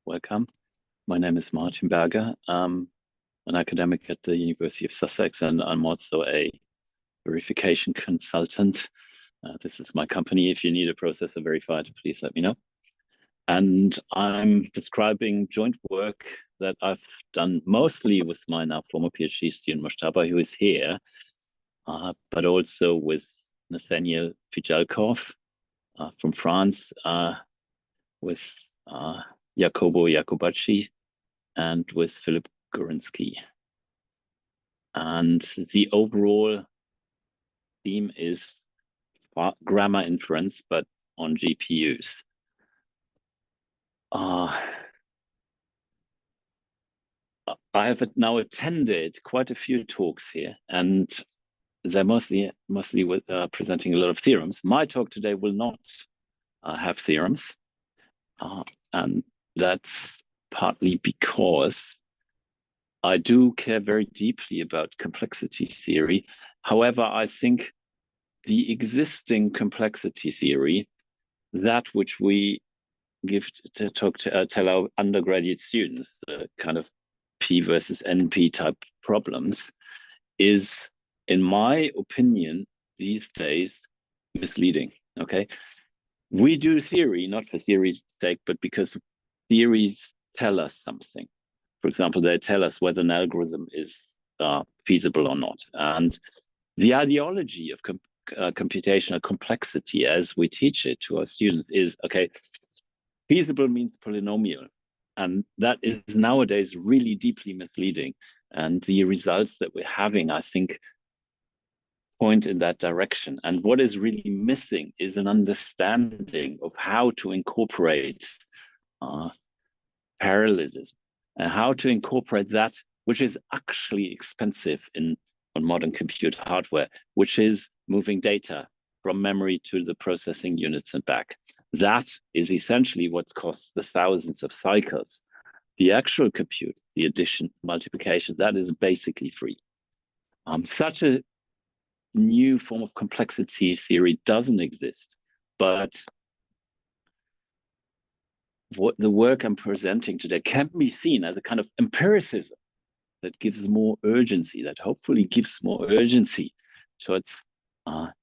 welcome. My name is Martin Berger. I'm an academic at the University of Sussex, and I'm also a verification consultant. This is my company. If you need a processor verified, please let me know. And I'm describing joint work that I've done mostly with my now former PhD student Mojtaba, who is here, but also with Nathaniel Fijalkov from France, with Jacobo Jacobacci, and with Philip Gorinsky. And the overall theme is grammar inference, but on GPUs. I have now attended quite a few talks here, and they're mostly with presenting a lot of theorems. My talk today will not have theorems, and that's partly because I do care very deeply about complexity theory. However, I think the existing complexity theory, that which we tell our undergraduate students, the kind of P versus NP type problems, is, in my opinion, these days misleading. Okay, we do theory not for theory's sake, but because theories tell us something. For example, they tell us whether an algorithm is feasible or not. And the ideology of computational complexity, as we teach it to our students, is, okay, feasible means polynomial. And that is nowadays really deeply misleading. And the results that we're having, I think, point in that direction. And what is really missing is an understanding of how to incorporate parallelism, and how to incorporate that which is actually expensive on modern computer hardware, which is moving data from memory to the processing units and back. That is essentially what costs the thousands of cycles. The actual compute, the addition, multiplication, that is basically free. Such a new form of complexity theory doesn't exist, but what the work I'm presenting today can be seen as a kind of empiricism that gives more urgency, that hopefully gives more urgency towards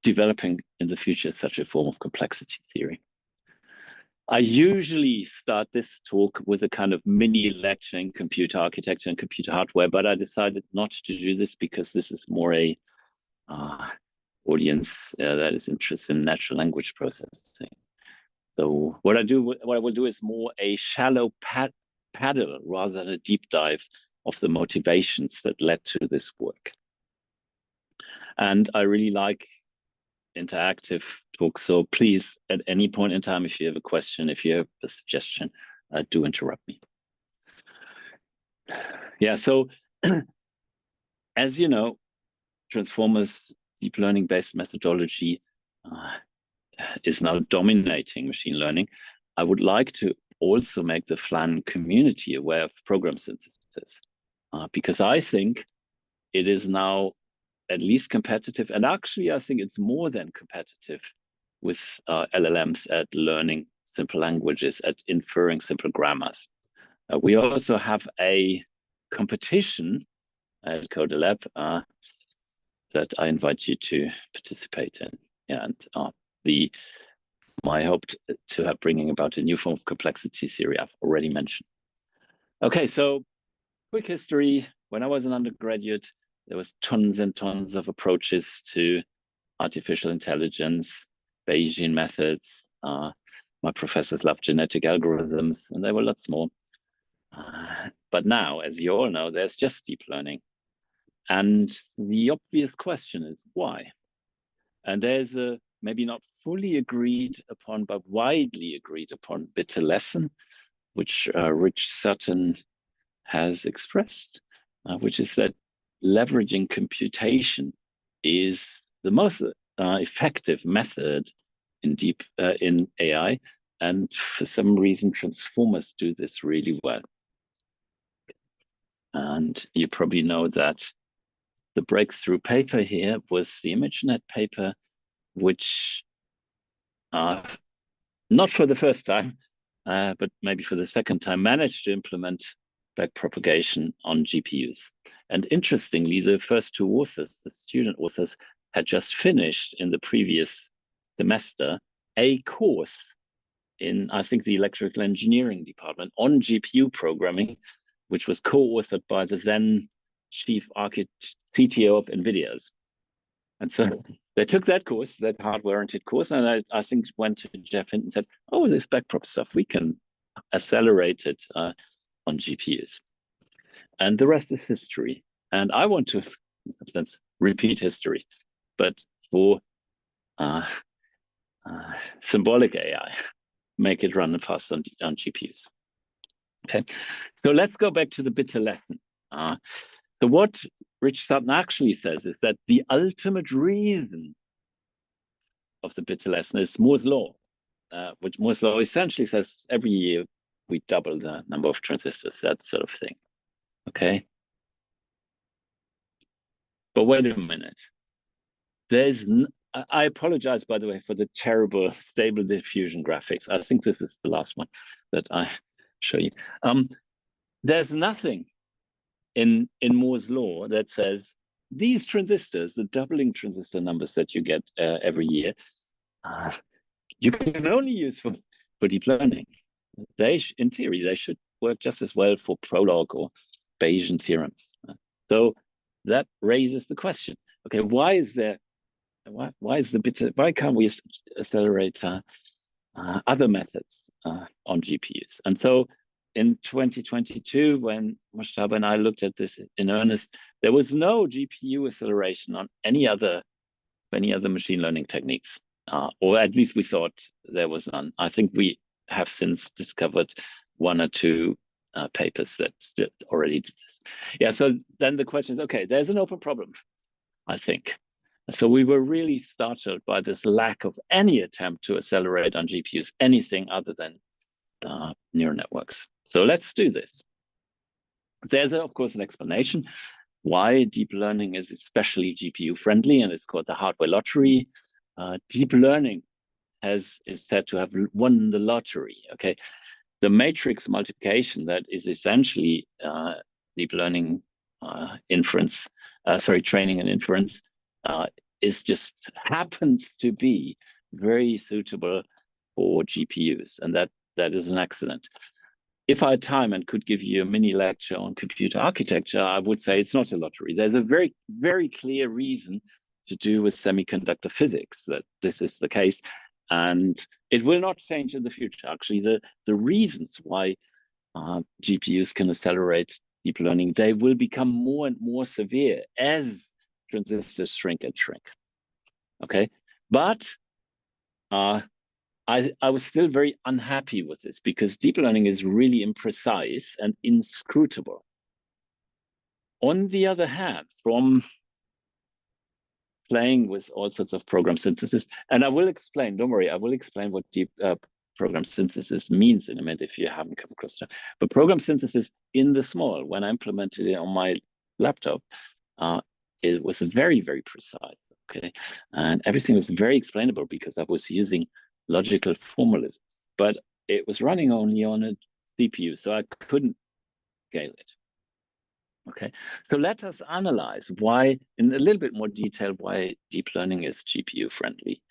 developing in the future such a form of complexity theory. I usually start this talk with a kind of mini lecture in computer architecture and computer hardware, but I decided not to do this because this is more a audience that is interested in natural language processing. So what I will do is more a shallow paddle rather than a deep dive of the motivations that led to this work. And I really like interactive talks. So please, at any point in time, if you have a question, if you have a suggestion, do interrupt me. Yeah, so as you know, Transformers deep learning based methodology is now dominating machine learning. I would like to also make the FLAN community aware of program synthesis, because I think it is now at least competitive, and actually I think it's more than competitive with LLMs at learning simple languages, at inferring simple grammars. We also have a competition at CodeLab that I invite you to participate in. And my hope to have bringing about a new form of complexity theory I've already mentioned. Okay, so quick history. When I was an undergraduate, there was tons and tons of approaches to artificial intelligence, Bayesian methods. My professors loved genetic algorithms, and there were lots more. But now, as you all know, there's just deep learning. And the obvious question is why? And there's a maybe not fully agreed upon, but widely agreed upon bitter lesson, which Rich Sutton has expressed, which is that leveraging computation is the most effective method in AI, and for some reason transformers do this really well. And you probably know that the breakthrough paper here was the ImageNet paper, which not for the first time but maybe for the second time, managed to implement backpropagation on GPUs. And interestingly, the first two authors, the student authors, had just finished in the previous semester a course in, I think, the electrical engineering department on GPU programming, which was co-authored by the then chief CTO of NVIDIA's. And so they took that course, that hardware-oriented course, and I think went to Jeff Hinton and said, oh, this backprop stuff, we can accelerate it on GPUs. And the rest is history. And I want to, in some sense, repeat history, but for symbolic AI, make it run fast on GPUs. Okay, so let's go back to the bitter lesson. So what Rich Sutton actually says is that the ultimate reason of the bitter lesson is Moore's law, which Moore's law essentially says every year we double the number of transistors, that sort of thing. Okay. But wait a minute. I apologize, by the way, for the terrible stable diffusion graphics. I think this is the last one that I show you. There's nothing in Moore's law that says these transistors, the doubling transistor numbers that you get every year, you can only use for deep learning. In theory, they should work just as well for Prolog or Bayesian theorems. So that raises the question: okay, why is the bitter? Why can't we accelerate other methods on GPUs? And so in 2022, when Mushtaba and I looked at this in earnest, there was no GPU acceleration on any other machine learning techniques, or at least we thought there was none. I think we have since discovered one or two papers that already did this. Yeah, so then the question is, okay, there's an open problem, I think. So we were really startled by this lack of any attempt to accelerate on GPUs anything other than neural networks. So let's do this. There's, of course, an explanation why deep learning is especially GPU friendly, and it's called the hardware lottery. Deep learning is said to have won the lottery. Okay, the matrix multiplication that is essentially deep learning training and inference is just happens to be very suitable for GPUs, and that is an accident. If I had time and could give you a mini lecture on computer architecture, I would say it's not a lottery. There's a very, very clear reason to do with semiconductor physics that this is the case. And it will not change in the future. Actually, the reasons why GPUs can accelerate deep learning, they will become more and more severe as transistors shrink and shrink. Okay, but I was still very unhappy with this because deep learning is really imprecise and inscrutable. On the other hand, from playing with all sorts of program synthesis, and I will explain, don't worry, I will explain what deep program synthesis means in a minute if you haven't come across it. But program synthesis in the small, when I implemented it on my laptop, it was very, very precise, okay? And everything was very explainable because I was using logical formalisms, but it was running only on a CPU, so I couldn't scale it. Okay, so let us analyze why, in a little bit more detail, why deep learning is GPU friendly.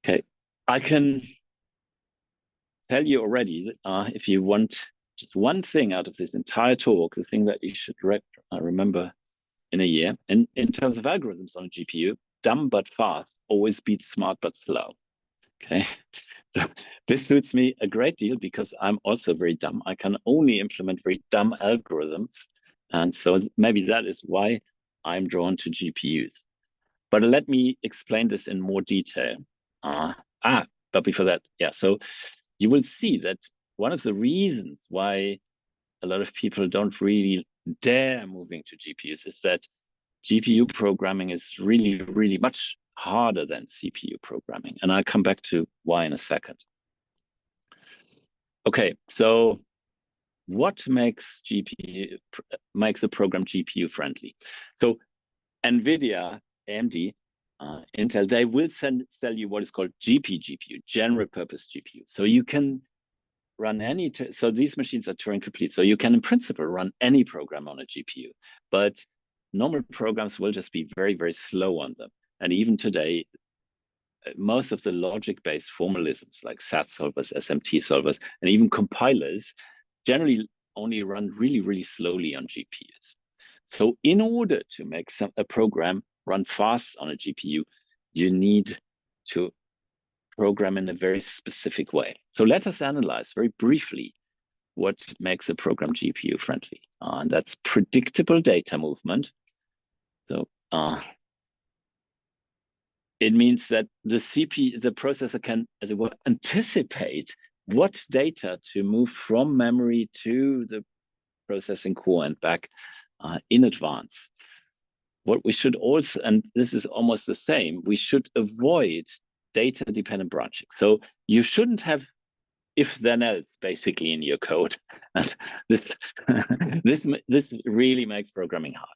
Okay, I can tell you already that if you want just one thing out of this entire talk, the thing that you should remember in a year, in terms of algorithms on a GPU, dumb but fast always beats smart but slow. Okay, so this suits me a great deal because I'm also very dumb. I can only implement very dumb algorithms. And so maybe that is why I'm drawn to GPUs. But let me explain this in more detail. But before that, yeah, so you will see that one of the reasons why a lot of people don't really dare moving to GPUs is that GPU programming is really, really much harder than CPU programming. And I'll come back to why in a second. Okay, so what makes a program GPU friendly? So NVIDIA, AMD, Intel, they will sell you what is called GPGPU, general purpose GPU. So you can run any, so these machines are Turing complete. So you can, in principle, run any program on a GPU, but normal programs will just be very, very slow on them. And even today, most of the logic-based formalisms like SAT solvers, SMT solvers, and even compilers generally only run really, really slowly on GPUs. So in order to make a program run fast on a GPU, you need to program in a very specific way. So let us analyze very briefly what makes a program GPU friendly. And that's predictable data movement. So it means that the processor can, as it were, anticipate what data to move from memory to the processing core and back in advance. What we should also, and this is almost the same, we should avoid data-dependent branching. So you shouldn't have if then else basically in your code. And this this really makes programming hard.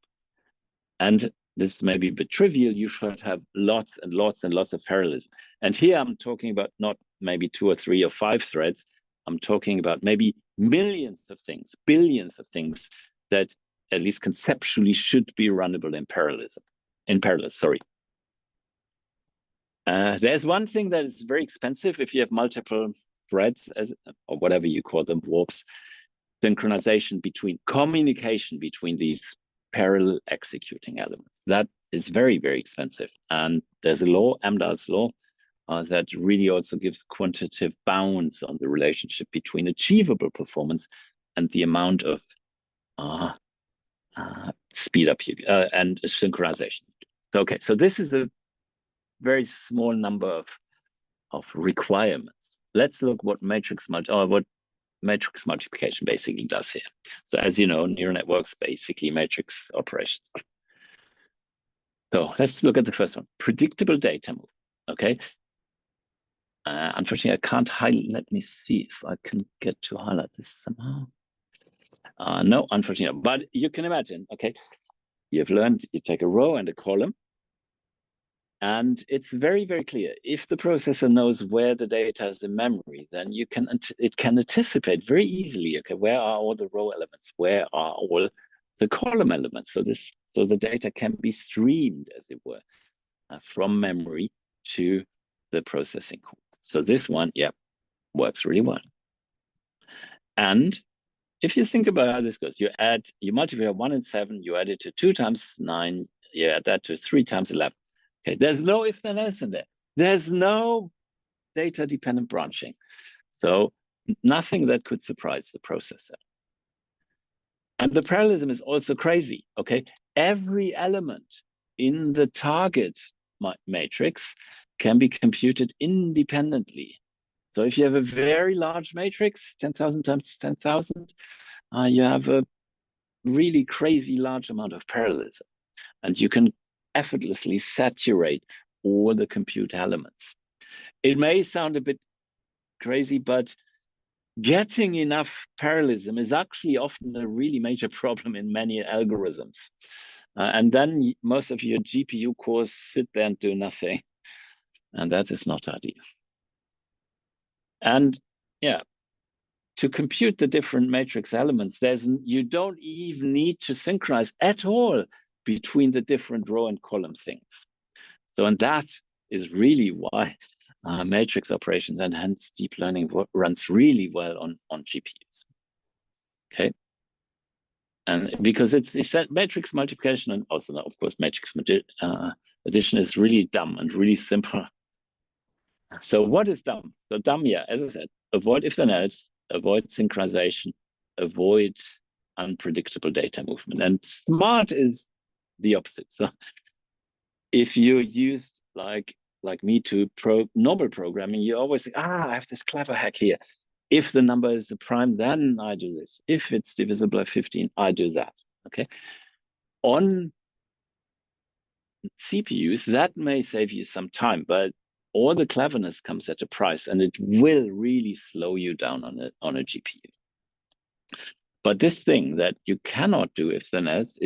And this may be a bit trivial. You should have lots and lots and lots of parallelism. And here I'm talking about not maybe 2 or 3 or 5 threads. I'm talking about maybe millions of things, billions of things that at least conceptually should be runnable in parallel, sorry. There's one thing that is very expensive if you have multiple threads, or whatever you call them, warps, synchronization between, communication between these parallel executing elements. That is very, very expensive. And there's a law, Amdahl's law, that really also gives quantitative bounds on the relationship between achievable performance and the amount of speed up and synchronization. So, okay, so this is a very small number of requirements. Let's look what matrix multiplication basically does here. So as you know, neural networks basically matrix operations. So let's look at the first one, predictable data move. Okay. Unfortunately, I can't highlight. Let me see if I can get to highlight this somehow. No, unfortunately, but you can imagine. Okay, you've learned you take a row and a column. And it's very, very clear. If the processor knows where the data is in memory, then it can anticipate very easily, okay, where are all the row elements? Where are all the column elements? So the data can be streamed, as it were, from memory to the processing core. So this one, yeah, works really well. And if you think about how this goes, you multiply 1 and 7, you add it to 2 times 9, you add that to 3 times 11. Okay, there's no if then else in there. There's no data-dependent branching. So nothing that could surprise the processor. And the parallelism is also crazy, okay? Every element in the target matrix can be computed independently. So if you have a very large matrix, 10,000 times 10,000, you have a really crazy large amount of parallelism. And you can effortlessly saturate all the compute elements. It may sound a bit crazy, but getting enough parallelism is actually often a really major problem in many algorithms. And then most of your GPU cores sit there and do nothing. And that is not ideal. And yeah, to compute the different matrix elements, you don't even need to synchronize at all between the different row and column things. So, and that is really why matrix operations and hence deep learning runs really well on GPUs. Okay. And because it's that matrix multiplication and also, of course, matrix addition is really dumb and really simple. So what is dumb? So dumb, yeah, as I said, avoid if then else, avoid synchronization, avoid unpredictable data movement. And smart is the opposite. So if you used like me to normal programming, you always think, I have this clever hack here. If the number is a prime, then I do this. If it's divisible by 15, I do that. Okay. On CPUs, that may save you some time, but all the cleverness comes at a price, and it will really slow you down on a GPU. But this thing that you cannot do if then else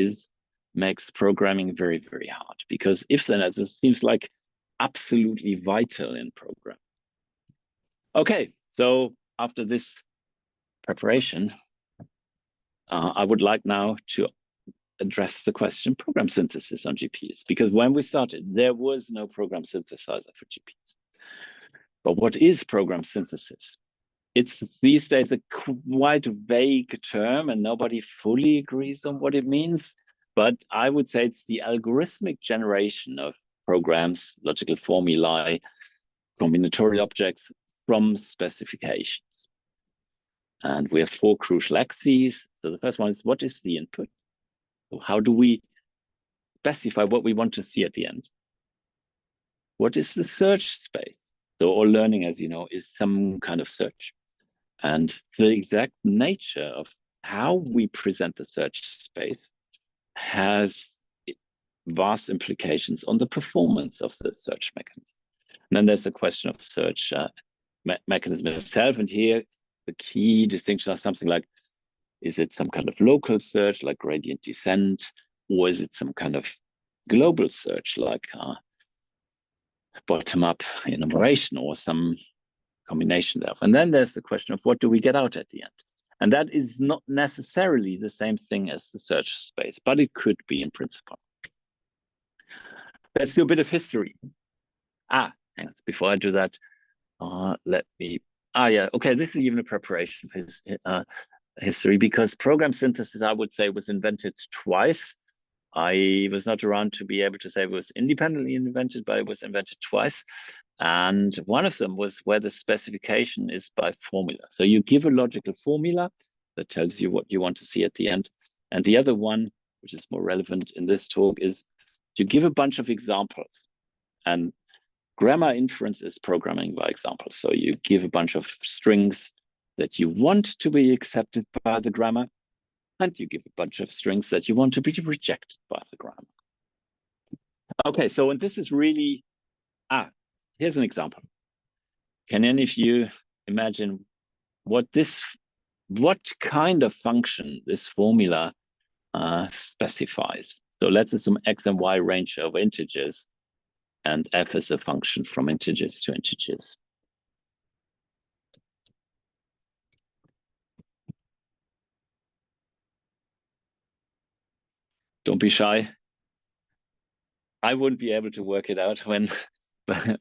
makes programming very, very hard, because if then else seems like absolutely vital in programming. Okay, so after this preparation, I would like now to address the question program synthesis on GPUs, because when we started, there was no program synthesizer for GPUs. But what is program synthesis? It's these days a quite vague term, and nobody fully agrees on what it means. But I would say it's the algorithmic generation of programs, logical formulae, combinatorial objects from specifications. And we have four crucial axes. So the first one is, what is the input? So how do we specify what we want to see at the end? What is the search space? So all learning, as you know, is some kind of search. And the exact nature of how we present the search space has vast implications on the performance of the search mechanism. And then there's the question of search mechanism itself. And here, the key distinction is something like, is it some kind of local search, like gradient descent, or is it some kind of global search, like bottom-up enumeration, or some combination thereof? And then there's the question of, what do we get out at the end? And that is not necessarily the same thing as the search space, but it could be in principle. Let's do a bit of history. Hang on, before I do that, let me, okay, this is even a preparation for history, because program synthesis, I would say, was invented twice. I was not around to be able to say it was independently invented, but it was invented twice. And one of them was where the specification is by formula. So you give a logical formula that tells you what you want to see at the end. And the other one, which is more relevant in this talk, is you give a bunch of examples. And grammar inference is programming by examples. So you give a bunch of strings that you want to be accepted by the grammar, and you give a bunch of strings that you want to be rejected by the grammar. Okay, so and this is really, here's an example. Can any of you imagine what kind of function this formula specifies? So let's assume x and y range of integers, and f is a function from integers to integers. Don't be shy. I wouldn't be able to work it out when, but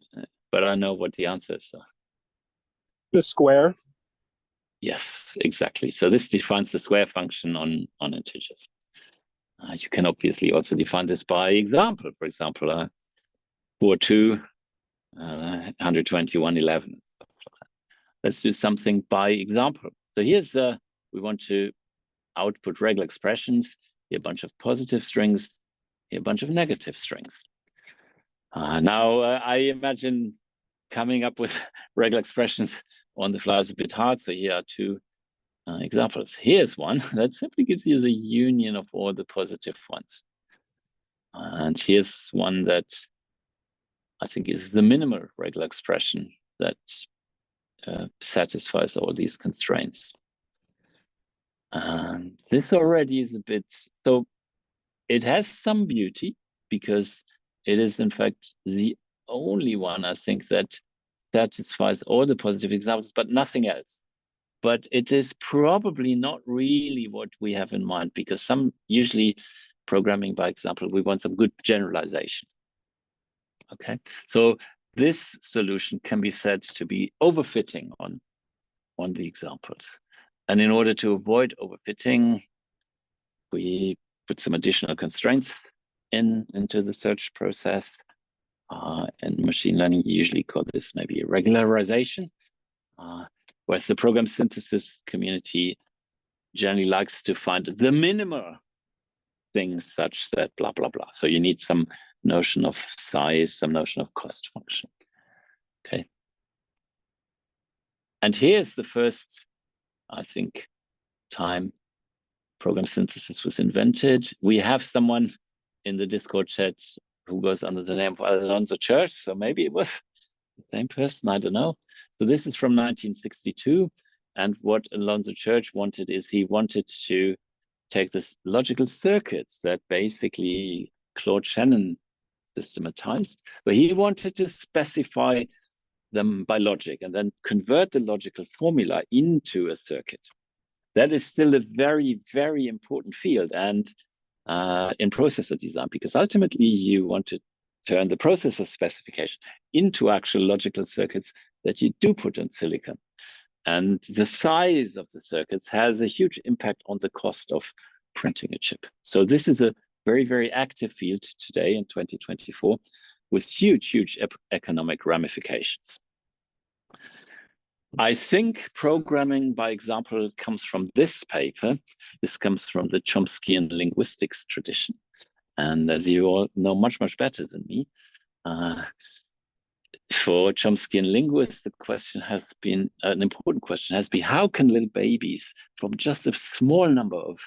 I know what the answer is. So. The square? Yes, exactly. So this defines the square function on integers. You can obviously also define this by example. For example, 42, 121, 11. Let's do something by example. So here's, we want to output regular expressions, here a bunch of positive strings, here a bunch of negative strings. Now, I imagine coming up with regular expressions on the fly is a bit hard. So here are two examples. Here's one that simply gives you the union of all the positive ones. And here's one that I think is the minimal regular expression that satisfies all these constraints. And this already is a bit, so it has some beauty, because it is in fact the only one, I think, that satisfies all the positive examples, but nothing else. But it is probably not really what we have in mind, because some usually programming by example, we want some good generalization. Okay, so this solution can be said to be overfitting on the examples. And in order to avoid overfitting, we put some additional constraints into the search process. And machine learning, you usually call this maybe regularization, whereas the program synthesis community generally likes to find the minimal things such that blah, blah, blah. So you need some notion of size, some notion of cost function. Okay. And here's the first, I think, time program synthesis was invented. We have someone in the Discord chat who goes under the name of Alonzo Church, so maybe it was the same person, I don't know. So this is from 1962, and what Alonzo Church wanted is he wanted to take this logical circuits that basically Claude Shannon systematized, but he wanted to specify them by logic and then convert the logical formula into a circuit. that is still a very, very important field and in processor design, because ultimately you want to turn the processor specification into actual logical circuits that you do put on silicon. And the size of the circuits has a huge impact on the cost of printing a chip. So this is a very, very active field today in 2024 with huge, huge economic ramifications. I think programming by example comes from this paper. This comes from the Chomskyan linguistics tradition. And as you all know much, much better than me, for Chomskyan linguists, the question has been, an important question has been, how can little babies from just a small number of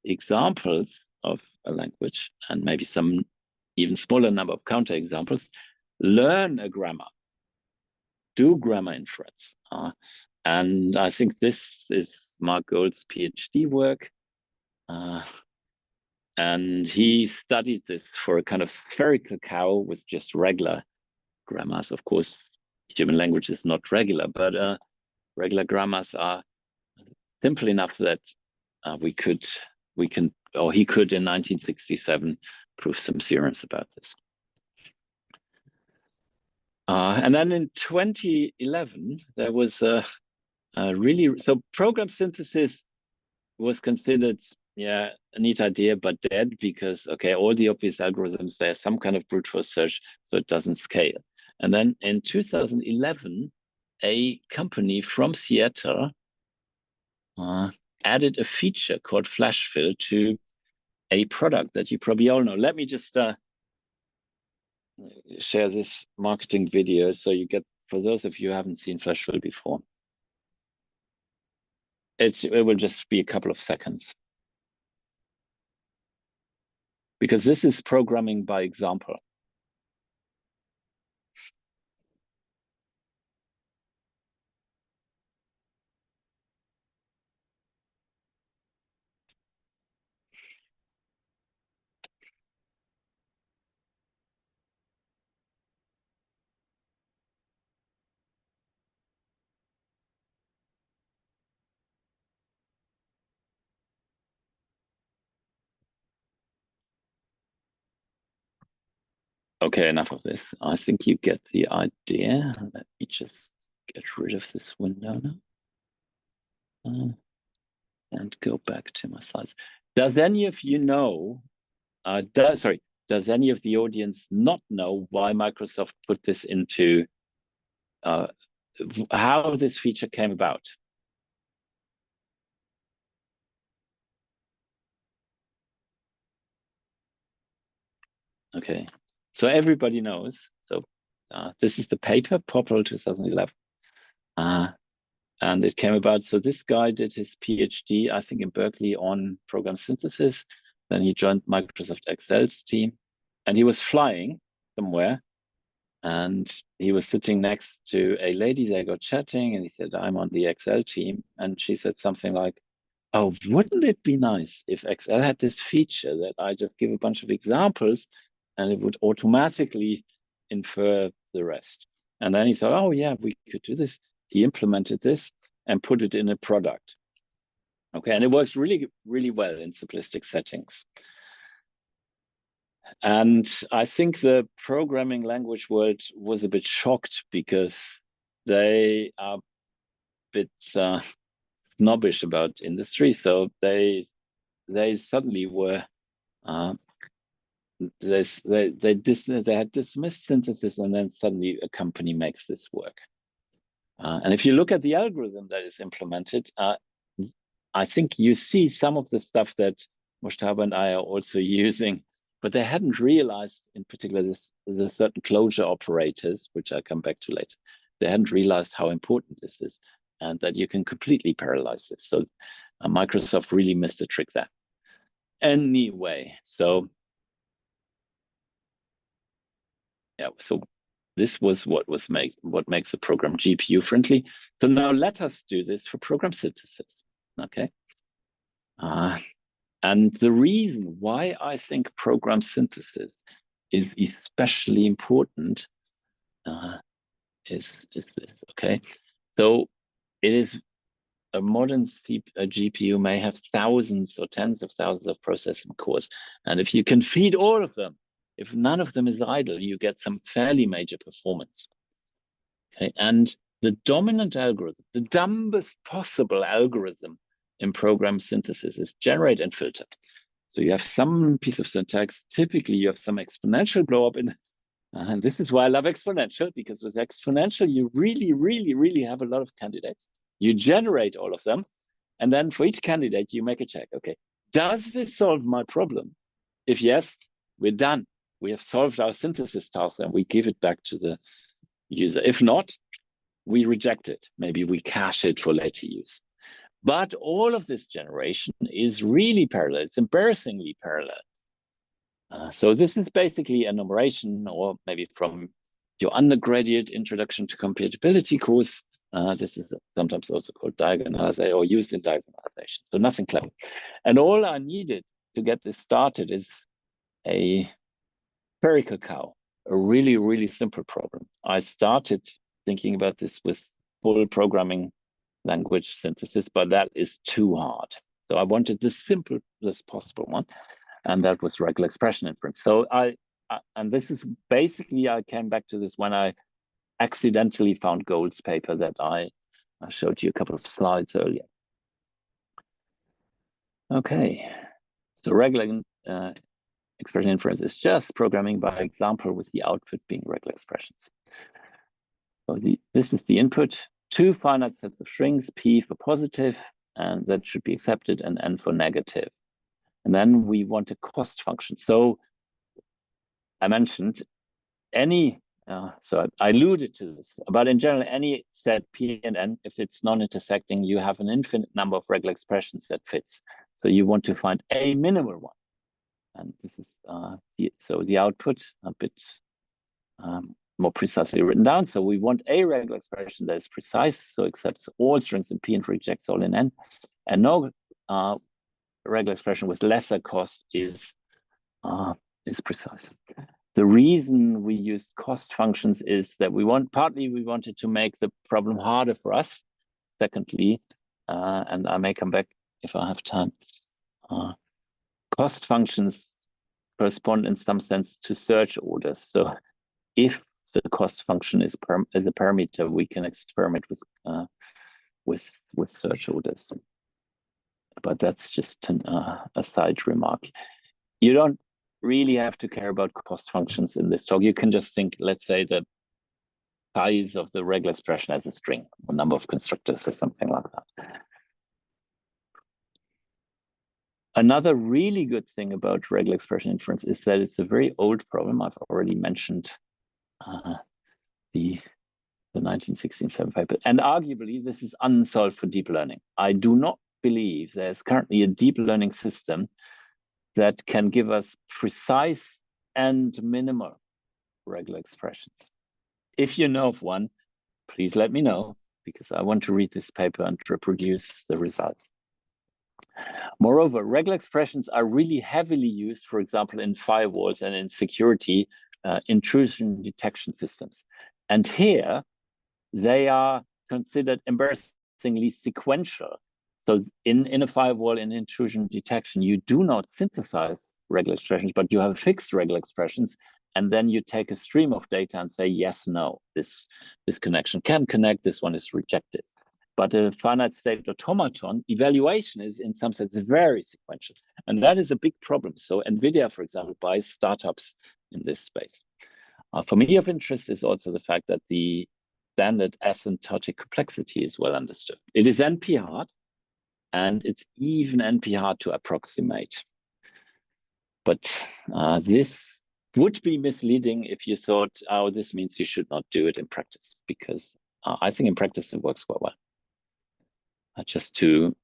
examples of a language and maybe some even smaller number of counterexamples learn a grammar, do grammar inference? And I think this is Mark Gold's PhD work. And he studied this for a kind of spherical cow with just regular grammars. Of course, human language is not regular, but regular grammars are simple enough that he could in 1967 prove some theorems about this. And then in 2011, there was so program synthesis was considered, a neat idea, but dead because, okay, all the obvious algorithms, there's some kind of brute force search, so it doesn't scale. And then in 2011, a company from Seattle added a feature called flash fill to a product that you probably all know. Let me just share this marketing video so you get, for those of you who haven't seen flash fill before. It will just be a couple of seconds. Because this is programming by example. Okay, enough of this. I think you get the idea. Let me just get rid of this window now. And go back to my slides. Does any of you know, does any of the audience not know why Microsoft put this into, how this feature came about? Okay, so everybody knows. So this is the paper, Poplar 2011. And it came about, so this guy did his PhD, I think in Berkeley, on program synthesis. Then he joined Microsoft Excel's team and he was flying somewhere and he was sitting next to a lady. They got chatting and he said, I'm on the Excel team. And she said something like, oh, wouldn't it be nice if Excel had this feature that I just give a bunch of examples and it would automatically infer the rest. And then he thought, oh yeah, we could do this. He implemented this and put it in a product. Okay, and it works really, really well in simplistic settings. And I think the programming language world was a bit shocked because they are a bit snobbish about industry. So they suddenly were they had dismissed synthesis, and then suddenly a company makes this work. And if you look at the algorithm that is implemented, I think you see some of the stuff that Mushtaba and I are also using, but they hadn't realized, in particular, the certain closure operators, which I'll come back to later. They hadn't realized how important this is and that you can completely parallelize this. So Microsoft really missed a trick there. Anyway, so yeah, so this was what makes the program GPU friendly. So now let us do this for program synthesis. Okay. And the reason why I think program synthesis is especially important is this. Okay. So it is a modern GPU may have thousands or tens of thousands of processing cores. And if you can feed all of them, if none of them is idle, you get some fairly major performance. Okay, and the dominant algorithm, the dumbest possible algorithm in program synthesis is generate and filter. So you have some piece of syntax. Typically, you have some exponential blow up in. And this is why I love exponential, because with exponential, you really have a lot of candidates. You generate all of them. And then for each candidate, you make a check. Okay, does this solve my problem? If yes, we're done. We have solved our synthesis task and we give it back to the user. If not, we reject it. Maybe we cache it for later use. But all of this generation is really parallel. It's embarrassingly parallel. So this is basically enumeration, or maybe from your undergraduate introduction to computability course. This is sometimes also called diagonalization or used in diagonalization. So nothing clever. And all I needed to get this started is a spherical cow, a really simple problem. I started thinking about this with full programming language synthesis, but that is too hard. So I wanted the simplest possible one, and that was regular expression inference. So and this is basically, I came back to this when I accidentally found Gold's paper that I showed you a couple of slides earlier. Okay, so regular expression inference is just programming by example with the output being regular expressions. So this is the input, 2 finite sets of strings, P for positive, and that should be accepted, and N for negative. And then we want a cost function. So I mentioned any, so I alluded to this, but in general, any set P and N, if it's non-intersecting, you have an infinite number of regular expressions that fits. So you want to find a minimal one. And this is, so the output a bit more precisely written down. So we want a regular expression that is precise, so accepts all strings in P and rejects all in N. And no regular expression with lesser cost is precise. The reason we used cost functions is that partly we wanted to make the problem harder for us. Secondly, and I may come back if I have time, cost functions correspond in some sense to search orders. So if the cost function is a parameter, we can experiment with search orders. But that's just a side remark. You don't really have to care about cost functions in this talk. You can just think, let's say, the size of the regular expression as a string, or number of constructors or something like that. Another really good thing about regular expression inference is that it's a very old problem. I've already mentioned the 1967 paper, and arguably this is unsolved for deep learning. I do not believe there's currently a deep learning system that can give us precise and minimal regular expressions. If you know of one, please let me know, because I want to read this paper and reproduce the results. Moreover, regular expressions are really heavily used, for example, in firewalls and in security intrusion detection systems. And here, they are considered embarrassingly sequential. So in a firewall, in intrusion detection, you do not synthesize regular expressions, but you have fixed regular expressions, and then you take a stream of data and say, yes, no, this connection can connect, this one is rejected. But a finite state automaton evaluation is in some sense very sequential. And that is a big problem. So NVIDIA, for example, buys startups in this space. For me of interest is also the fact that the standard asymptotic complexity is well understood. It is NP-hard, and it's even NP-hard to approximate. But this would be misleading if you thought, oh, this means you should not do it in practice, because I think in practice it works quite well. Just to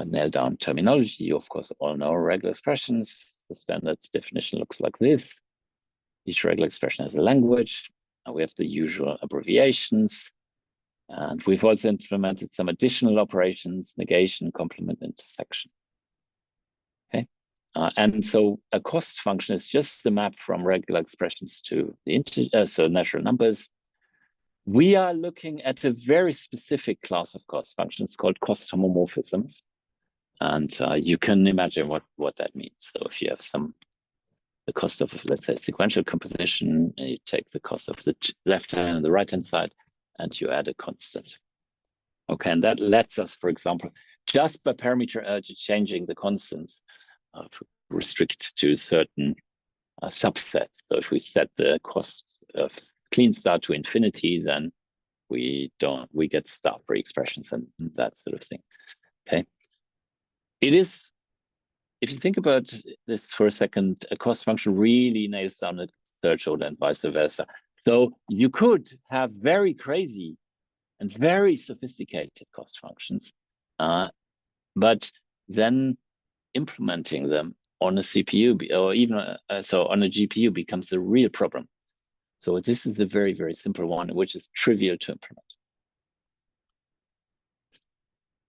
nail down terminology, you of course all know regular expressions. The standard definition looks like this. Each regular expression has a language. We have the usual abbreviations. And we've also implemented some additional operations: negation, complement, intersection. Okay. And so a cost function is just the map from regular expressions to the so natural numbers. We are looking at a very specific class of cost functions called cost homomorphisms. And you can imagine what that means. So if you have the cost of, let's say, sequential composition, you take the cost of the left hand and the right hand side, and you add a constant. Okay, and that lets us, for example, just by parameter changing the constants, restrict to certain subsets. So if we set the cost of clean star to infinity, then we get star-free expressions and that sort of thing. Okay. It is, if you think about this for a second, a cost function really nails down a threshold and vice versa. So you could have very crazy and very sophisticated cost functions, but then implementing them on a CPU or even so on a GPU becomes a real problem. So this is a very, very simple one, which is trivial to implement.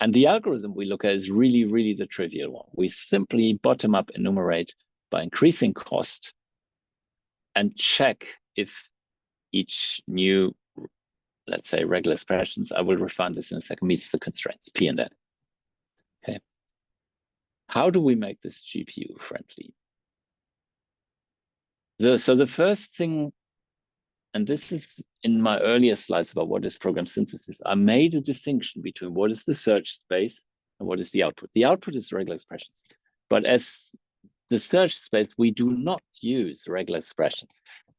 And the algorithm we look at is really, really the trivial one. We simply bottom-up enumerate by increasing cost and check if each new, let's say, regular expressions, I will refine this in a second, meets the constraints, P and N. Okay. How do we make this GPU friendly? So the first thing, and this is in my earlier slides about what is program synthesis, I made a distinction between what is the search space and what is the output. The output is regular expressions, but as the search space, we do not use regular expressions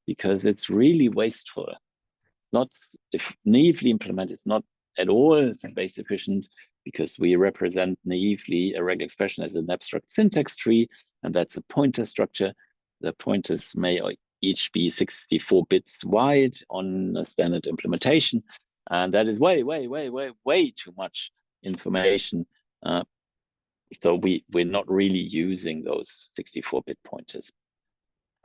because it's really wasteful. It's not, if naively implemented, it's not at all space efficient because we represent naively a regular expression as an abstract syntax tree, and that's a pointer structure. The pointers may each be 64 bits wide on a standard implementation. And that is way, way, way, way, way too much information. So we're not really using those 64-bit pointers.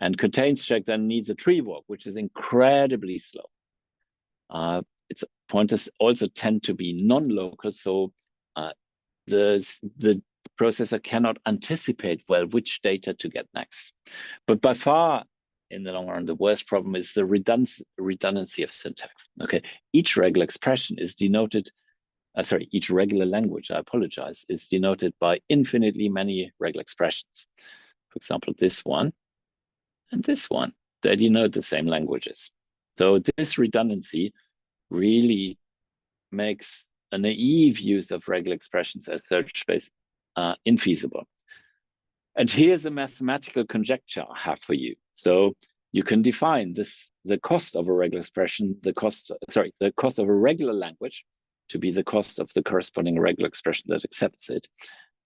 And contains check then needs a tree walk, which is incredibly slow. Its pointers also tend to be non-local, so the processor cannot anticipate well which data to get next. But by far, in the long run, the worst problem is the redundancy of syntax. Okay, each regular expression is denoted, each regular language, I apologize, is denoted by infinitely many regular expressions. For example, this one and this one, they denote the same languages. So this redundancy really makes a naive use of regular expressions as search space infeasible. And here's a mathematical conjecture I have for you. So you can define the cost of a regular expression, the cost of a regular language to be the cost of the corresponding regular expression that accepts it.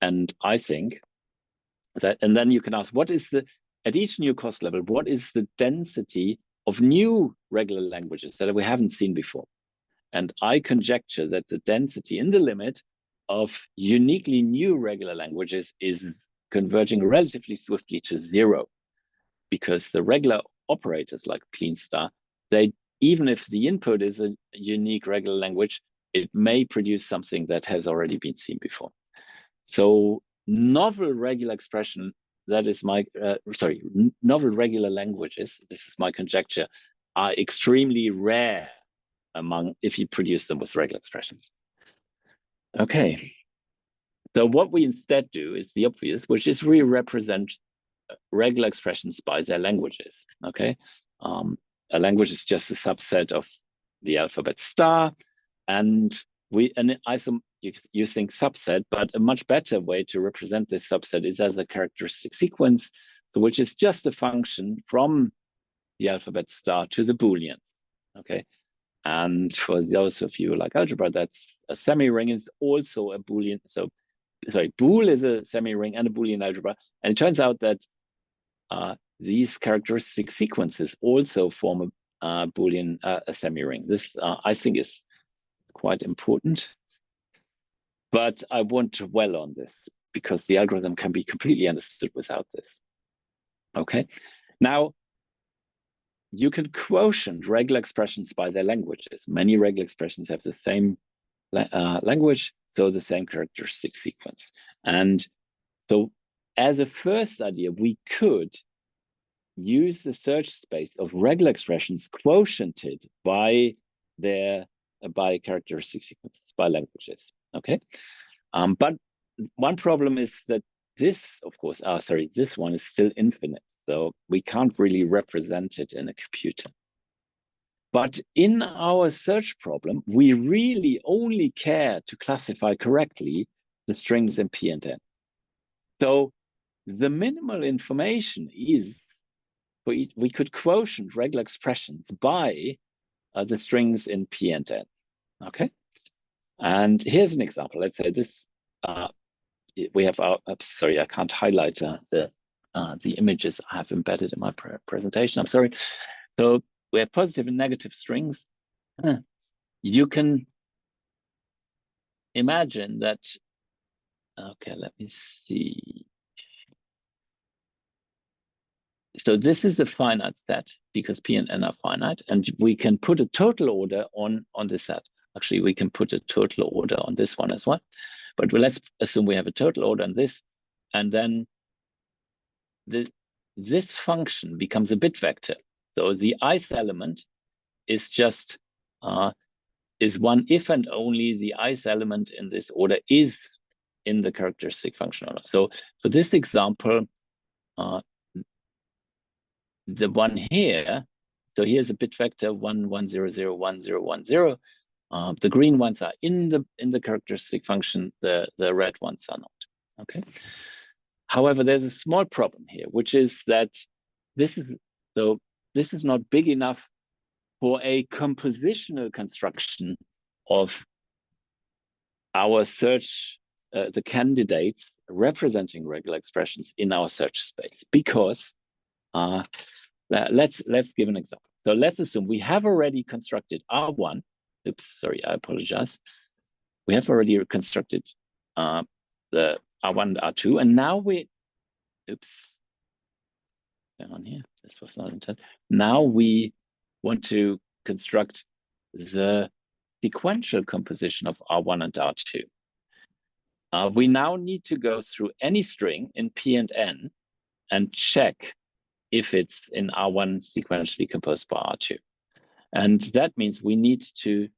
And I think that, and then you can ask, at each new cost level, what is the density of new regular languages that we haven't seen before? And I conjecture that the density in the limit of uniquely new regular languages is converging relatively swiftly to 0, because the regular operators like clean star, they, even if the input is a unique regular language, it may produce something that has already been seen before. So novel regular expression, that is my, novel regular languages, this is my conjecture, are extremely rare if you produce them with regular expressions. Okay. So what we instead do is the obvious, which is re-represent regular expressions by their languages. Okay, a language is just a subset of the alphabet star, and you think subset, but a much better way to represent this subset is as a characteristic sequence, so which is just a function from the alphabet star to the Booleans. Okay. And for those of you like algebra, that's a semi-ring is also a Boolean. So, sorry, bool is a semi-ring and a Boolean algebra. And it turns out that these characteristic sequences also form a Boolean, a semi-ring. This, I think, is quite important. But I won't dwell on this because the algorithm can be completely understood without this. Okay. Now, you can quotient regular expressions by their languages. Many regular expressions have the same language, so the same characteristic sequence. And so as a first idea, we could use the search space of regular expressions quotiented by there by characteristic sequences, by languages. Okay, but one problem is that this, of course, this one is still infinite, so we can't really represent it in a computer. But in our search problem, we really only care to classify correctly the strings in P and N. So the minimal information is, we could quotient regular expressions by the strings in P and N. Okay, and here's an example. Let's say this. We have our. Sorry, I can't highlight the images I have embedded in my presentation. I'm sorry. So we have positive and negative strings. You can imagine that. Okay, let me see. So this is a finite set because P and N are finite, and we can put a total order on this set. Actually, we can put a total order on this one as well. But let's assume we have a total order on this, and then this function becomes a bit vector. So the ith element is just is one if and only the ith element in this order is in the characteristic function order. So for this example, the one here, so here's a bit vector 1 1 0 0 1 0 1 0. The green ones are in the characteristic function. The red ones are not. Okay. However, there's a small problem here, which is that this is not big enough for a compositional construction of our search, the candidates representing regular expressions in our search space, because let's give an example. So let's assume we have already constructed R1. Oops, sorry, I apologize. We have already constructed the R1, R2, and now oops, hang on here. This was not intended. Now we want to construct the sequential composition of R1 and R2. We now need to go through any string in P and N and check if it's in R1 sequentially composed by R2. And that means we need to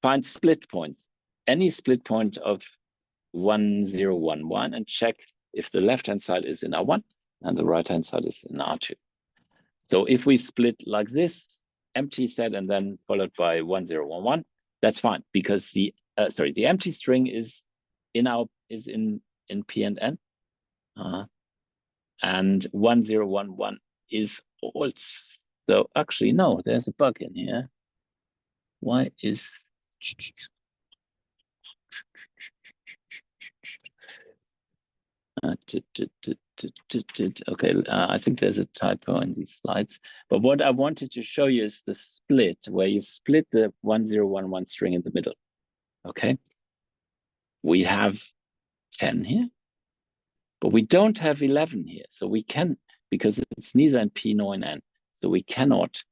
find split points, any split point of 1 0 1 1, and check if the left-hand side is in R1 and the right-hand side is in R2. So if we split like this, empty set and then followed by 1 0 1 1, that's fine, because the empty string is in P and N, and 1 0 1 1 is also, actually no, there's a bug in here. Why is okay, I think there's a typo in these slides. But what I wanted to show you is the split, where you split the 1 0 1 1 string in the middle. Okay, we have 10 here, but we don't have 11 here. So we can, because it's neither in P nor in N, so we cannot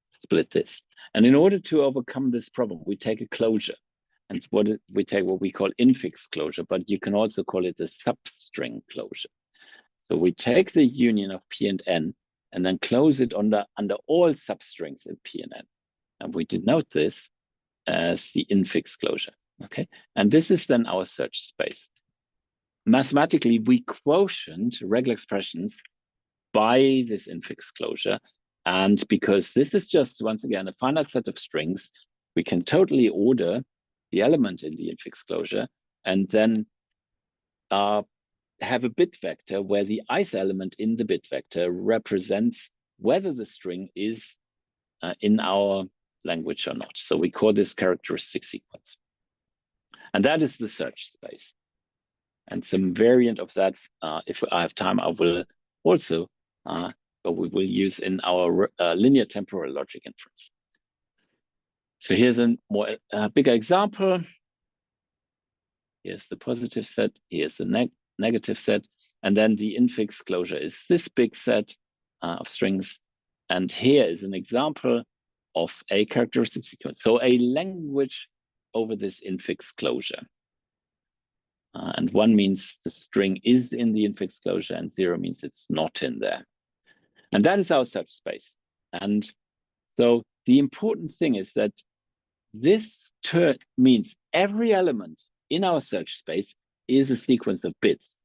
split this. And in order to overcome this problem, we take a closure. And we take what we call infix closure, but you can also call it the substring closure. So we take the union of P and N and then close it under all substrings in P and N. And we denote this as the infix closure. Okay, and this is then our search space. Mathematically, we quotient regular expressions by this infix closure. And because this is just, once again, a finite set of strings, we can totally order the element in the infix closure and then have a bit vector where the ith element in the bit vector represents whether the string is in our language or not. So we call this characteristic sequence. And that is the search space. And some variant of that, if I have time, I will also, but we will use in our linear temporal logic inference. So here's a more bigger example. Here's the positive set, here's the negative set, and then the infix closure is this big set of strings. And here is an example of a characteristic sequence. So a language over this infix closure. And 1 means the string is in the infix closure, and 0 means it's not in there. And that is our search space. And so the important thing is that this term means every element in our search space is a sequence of bits.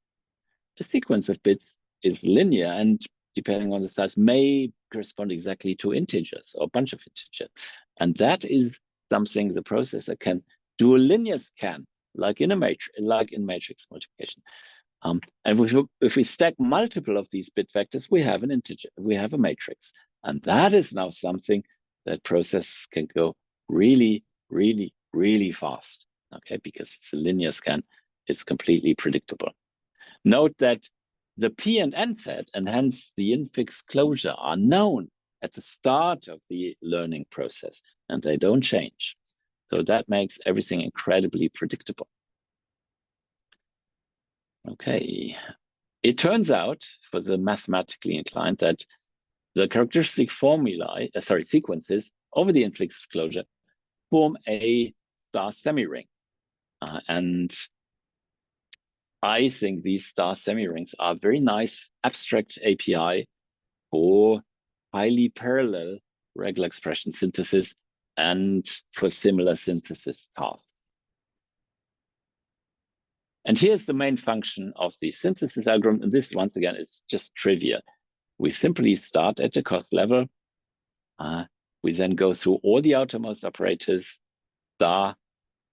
The sequence of bits is linear and depending on the size may correspond exactly to integers or a bunch of integers. And that is something the processor can do a linear scan, like in matrix multiplication. And if we stack multiple of these bit vectors, we have an integer, we have a matrix. And that is now something that process can go really, really, really fast, okay? Because it's a linear scan, it's completely predictable. Note that the P and N set, and hence the infix closure, are known at the start of the learning process, and they don't change. So that makes everything incredibly predictable. Okay, it turns out for the mathematically inclined that the characteristic sequences over the infix closure form a star semi-ring. And I think these star semi-rings are a very nice abstract API for highly parallel regular expression synthesis and for similar synthesis tasks. And here's the main function of the synthesis algorithm. And this, once again, is just trivia. We simply start at the cost level. We then go through all the outermost operators, star,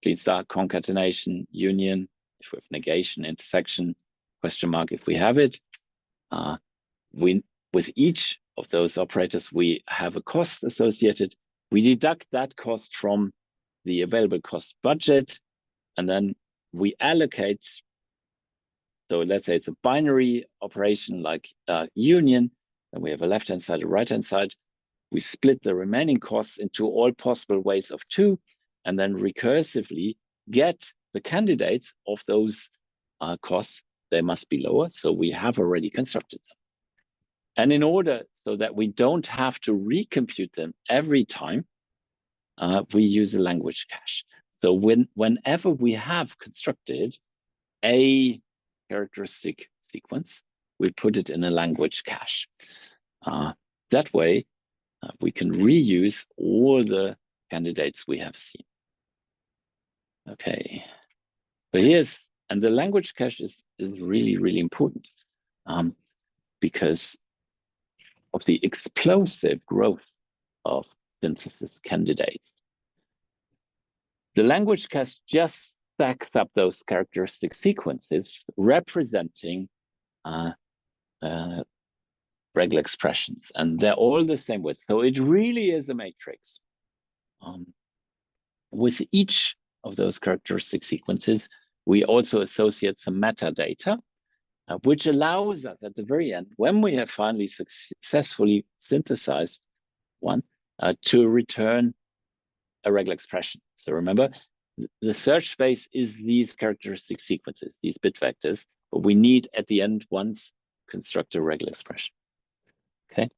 clean star, concatenation, union, if we have negation, intersection, question mark, if we have it. With each of those operators, we have a cost associated. We deduct that cost from the available cost budget, and then we allocate. So let's say it's a binary operation like union, and we have a left-hand side, a right-hand side. We split the remaining costs into all possible ways of 2, and then recursively get the candidates of those costs. They must be lower, so we have already constructed them. And in order so that we don't have to recompute them every time, we use a language cache. So whenever we have constructed a characteristic sequence, we put it in a language cache. That way, we can reuse all the candidates we have seen. Okay, so and the language cache is really, really important because of the explosive growth of synthesis candidates. The language cache just stacks up those characteristic sequences representing regular expressions, and they're all the same width. So it really is a matrix. With each of those characteristic sequences, we also associate some metadata, which allows us at the very end, when we have finally successfully synthesized one, to return a regular expression. So remember, the search space is these characteristic sequences, these bit vectors, but we need at the end once construct a regular expression. Okay.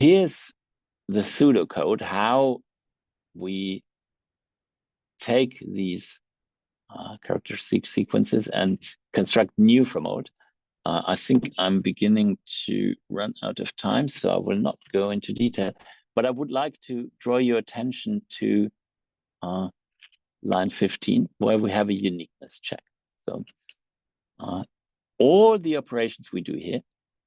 Here's the pseudocode, how we take these characteristic sequences and construct new from old. I think I'm beginning to run out of time, so I will not go into detail, but I would like to draw your attention to line 15, where we have a uniqueness check. So all the operations we do here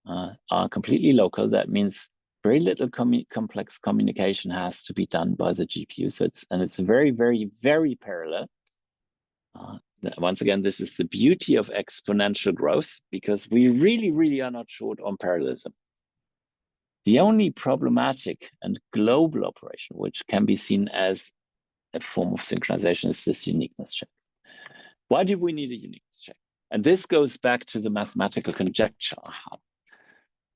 are completely local. That means very little complex communication has to be done by the GPU. So it's very, very, very parallel. Once again, this is the beauty of exponential growth, because we really, really are not short on parallelism. The only problematic and global operation, which can be seen as a form of synchronization, is this uniqueness check. Why do we need a uniqueness check? And this goes back to the mathematical conjecture,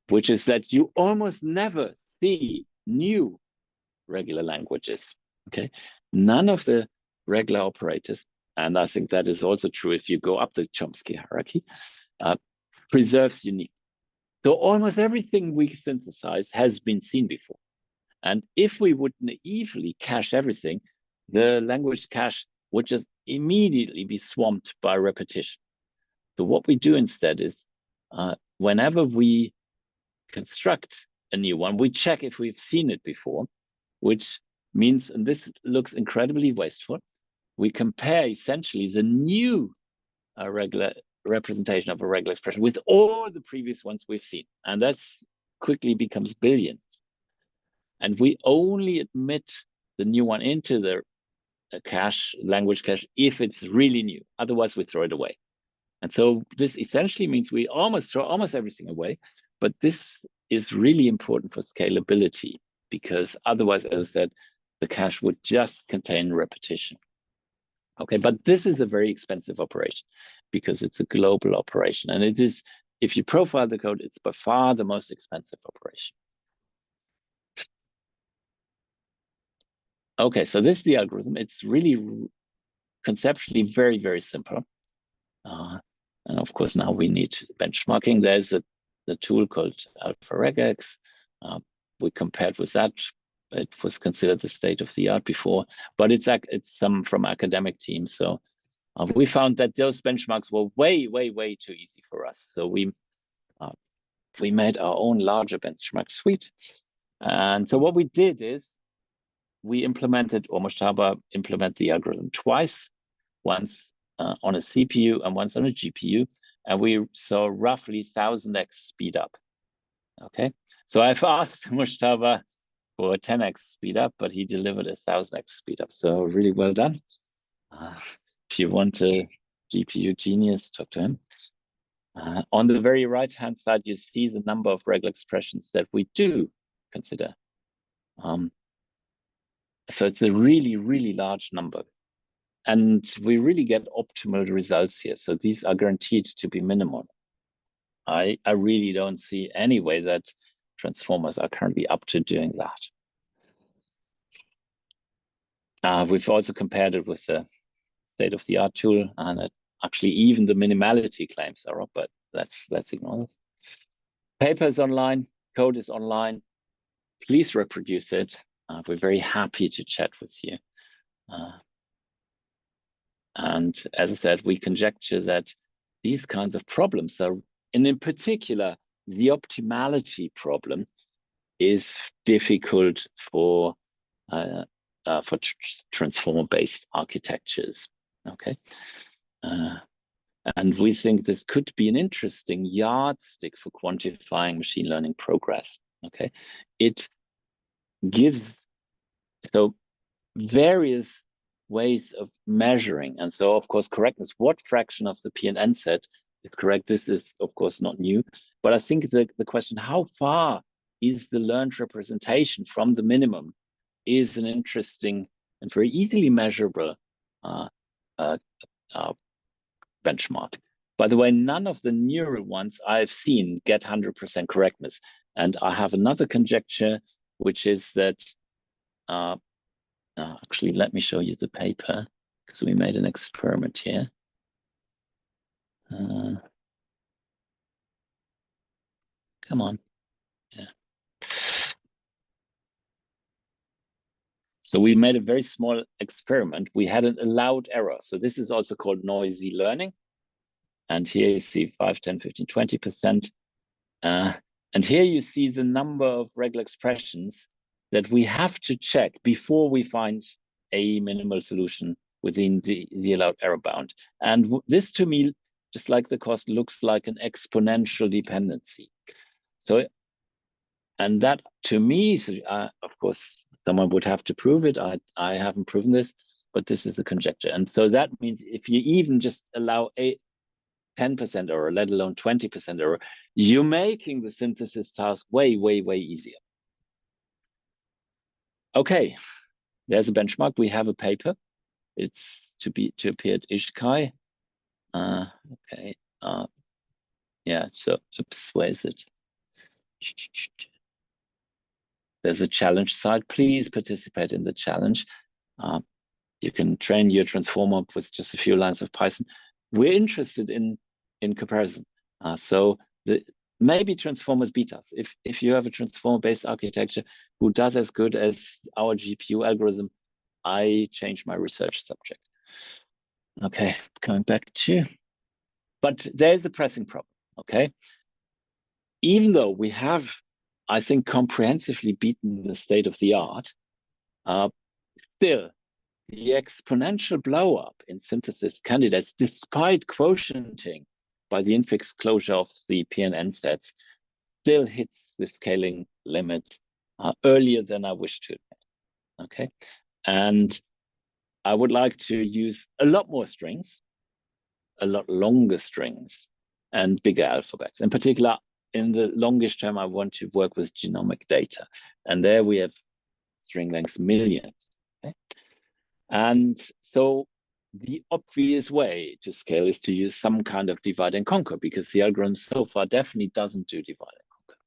which is that you almost never see new regular languages, okay? None of the regular operators, and I think that is also true if you go up the Chomsky hierarchy, preserves unique. So almost everything we synthesize has been seen before. And if we would naively cache everything, the language cache would just immediately be swamped by repetition. So what we do instead is, whenever we construct a new one, we check if we've seen it before, which means, and this looks incredibly wasteful, we compare essentially the new regular representation of a regular expression with all the previous ones we've seen. And that's quickly becomes billions. And we only admit the new one into the cache, language cache, if it's really new. Otherwise, we throw it away. And so this essentially means we almost throw almost everything away. But this is really important for scalability, because otherwise, as I said, the cache would just contain repetition. Okay, but this is a very expensive operation because it's a global operation. And it is, if you profile the code, it's by far the most expensive operation. Okay, so this is the algorithm. It's really conceptually very, very simple. And of course, now we need benchmarking. There's the tool called AlphaRegex. We compared with that. It was considered the state of the art before, but it's some from academic teams. So we found that those benchmarks were way, way, way too easy for us. So we made our own larger benchmark suite. And so what we did is we implemented, or Mashtaba implemented the algorithm twice, once on a CPU and once on a GPU, and we saw roughly 1000x speed up. Okay, so I've asked Mashtaba for a 10x speed up, but he delivered a 1000x speed up. So really well done. If you want a GPU genius, talk to him. On the very right-hand side, you see the number of regular expressions that we do consider. So it's a really, really large number. And we really get optimal results here. So these are guaranteed to be minimal. I really don't see any way that transformers are currently up to doing that. We've also compared it with the state-of-the-art tool, and actually even the minimality claims are up, but let's ignore this. Paper is online, code is online. Please reproduce it. We're very happy to chat with you. And as I said, we conjecture that these kinds of problems are, and in particular, the optimality problem is difficult for transformer-based architectures. Okay, and we think this could be an interesting yardstick for quantifying machine learning progress. Okay, it gives so various ways of measuring, and so of course correctness. What fraction of the PNN set is correct? This is of course not new, but I think the question, how far is the learned representation from the minimum, is an interesting and very easily measurable benchmark. By the way, none of the neural ones I've seen get 100% correctness. And I have another conjecture, which is that, actually, let me show you the paper, because we made an experiment here. Come on. Yeah. So we made a very small experiment. We had an allowed error. So this is also called noisy learning. And here you see 5, 10, 15, 20%. And here you see the number of regular expressions that we have to check before we find a minimal solution within the allowed error bound. And this, to me, just like the cost, looks like an exponential dependency. So, and that to me, of course, someone would have to prove it. I haven't proven this, but this is a conjecture. And so that means if you even just allow a 10% error, let alone 20% error, you're making the synthesis task way, way, way easier. Okay, there's a benchmark. We have a paper. It's to appear at ISHCAI. Okay. Yeah, so oops, where is it? There's a challenge side. Please participate in the challenge. You can train your transformer with just a few lines of Python. We're interested in comparison. So maybe transformers beat us. If you have a transformer-based architecture who does as good as our GPU algorithm, I change my research subject. Okay, coming back to, but there's a pressing problem. Okay, even though we have, I think, comprehensively beaten the state of the art, still the exponential blow up in synthesis candidates, despite quotienting by the infix closure of the PNN sets, still hits the scaling limit earlier than I wish to admit. Okay. And I would like to use a lot more strings, a lot longer strings, and bigger alphabets. In particular, in the longish term, I want to work with genomic data. And there we have string length millions. Okay? And so the obvious way to scale is to use some kind of divide and conquer, because the algorithm so far definitely doesn't do divide and conquer.